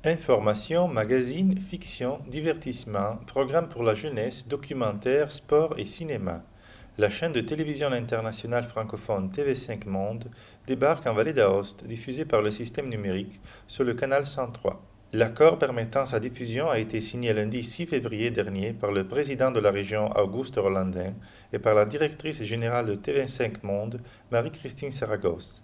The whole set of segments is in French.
Information, magazine, fiction, divertissement, programmes pour la jeunesse, documentaires, sport et cinéma. La chaîne de télévision internationale francophone TV5 Monde débarque en Vallée d'Aoste, diffusée par le système numérique sur le canal 103. L'accord permettant sa diffusion a été signé lundi 6 février dernier par le président de la région Auguste Rolandin et par la directrice générale de TV5 Monde, Marie-Christine Saragosse.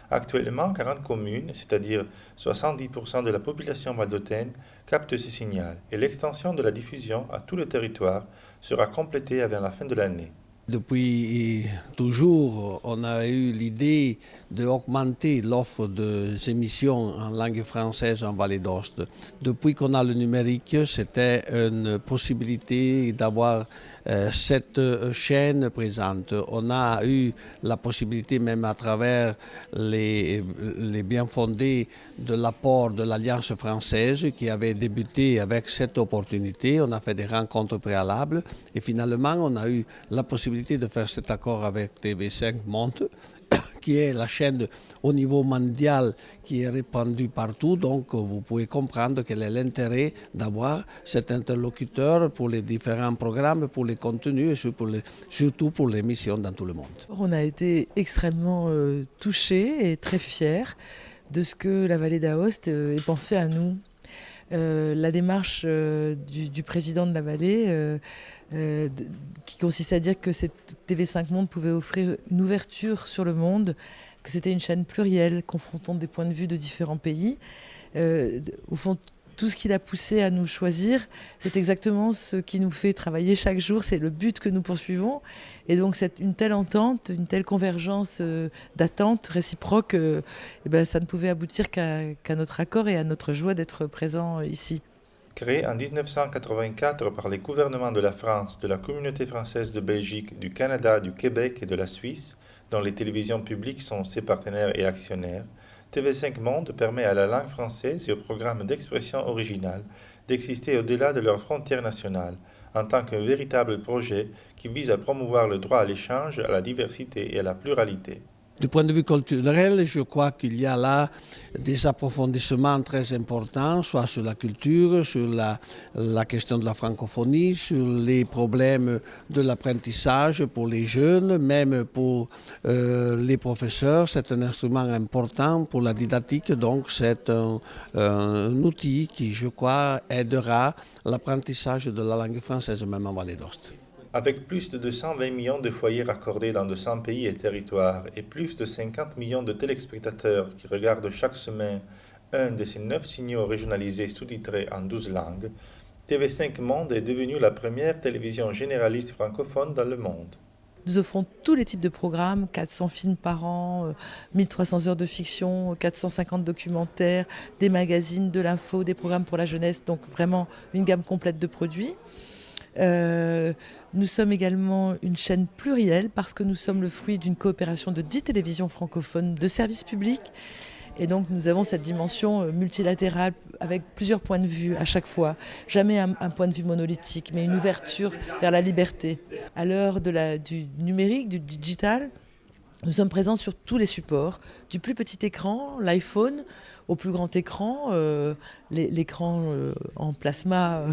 Actuellement, 40 communes, c'est-à-dire 70% de la population valdôtaine, captent ce signal et l'extension de la diffusion à tout le territoire sera complétée avant la fin de l'année. Depuis toujours, on a eu l'idée d'augmenter l'offre des émissions en langue française en Vallée d'Aoste. Depuis qu'on a le numérique, c'était une possibilité d'avoir cette chaîne présente. On a eu la possibilité, même à travers les bien fondés de l'apport de l'Alliance française qui avait débuté avec cette opportunité. On a fait des rencontres préalables et finalement on a eu la possibilité de faire cet accord avec TV5 Monde, qui est la chaîne au niveau mondial qui est répandue partout. Donc vous pouvez comprendre quel est l'intérêt d'avoir cet interlocuteur pour les différents programmes, pour les contenus et surtout pour les missions dans tout le monde. On a été extrêmement touchés et très fiers de ce que la Vallée d'Aoste ait pensé à nous. La démarche du président de la vallée qui consiste à dire que cette TV5 Monde pouvait offrir une ouverture sur le monde, que c'était une chaîne plurielle confrontant des points de vue de différents pays. Au fond, tout ce qui l'a poussé à nous choisir, c'est exactement ce qui nous fait travailler chaque jour, c'est le but que nous poursuivons. Et donc une telle entente, une telle convergence d'attentes réciproques, ça ne pouvait aboutir qu'à notre accord et à notre joie d'être présents ici. Créé en 1984 par les gouvernements de la France, de la communauté française de Belgique, du Canada, du Québec et de la Suisse, dont les télévisions publiques sont ses partenaires et actionnaires, TV5 Monde permet à la langue française et aux programmes d'expression originale d'exister au-delà de leurs frontières nationales, en tant qu'un véritable projet qui vise à promouvoir le droit à l'échange, à la diversité et à la pluralité. Du point de vue culturel, je crois qu'il y a là des approfondissements très importants, soit sur la culture, sur la question de la francophonie, sur les problèmes de l'apprentissage pour les jeunes, même pour les professeurs. C'est un instrument important pour la didactique, donc c'est un outil qui, je crois, aidera l'apprentissage de la langue française, même en Vallée d'Aoste. Avec plus de 220 millions de foyers raccordés dans 200 pays et territoires et plus de 50 millions de téléspectateurs qui regardent chaque semaine un de ces 9 signaux régionalisés sous-titrés en 12 langues, TV5 Monde est devenue la première télévision généraliste francophone dans le monde. Nous offrons tous les types de programmes, 400 films par an, 1300 heures de fiction, 450 documentaires, des magazines, de l'info, des programmes pour la jeunesse, donc vraiment une gamme complète de produits. Nous sommes également une chaîne plurielle parce que nous sommes le fruit d'une coopération de 10 télévisions francophones de services publics. Et donc nous avons cette dimension multilatérale avec plusieurs points de vue à chaque fois. Jamais un point de vue monolithique, mais une ouverture vers la liberté. À l'heure du numérique, du digital, nous sommes présents sur tous les supports, du plus petit écran, l'iPhone, au plus grand écran, l'écran en plasma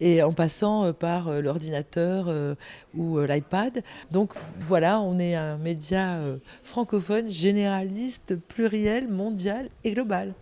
et en passant par l'ordinateur ou l'iPad. Donc voilà, on est un média francophone, généraliste, pluriel, mondial et global.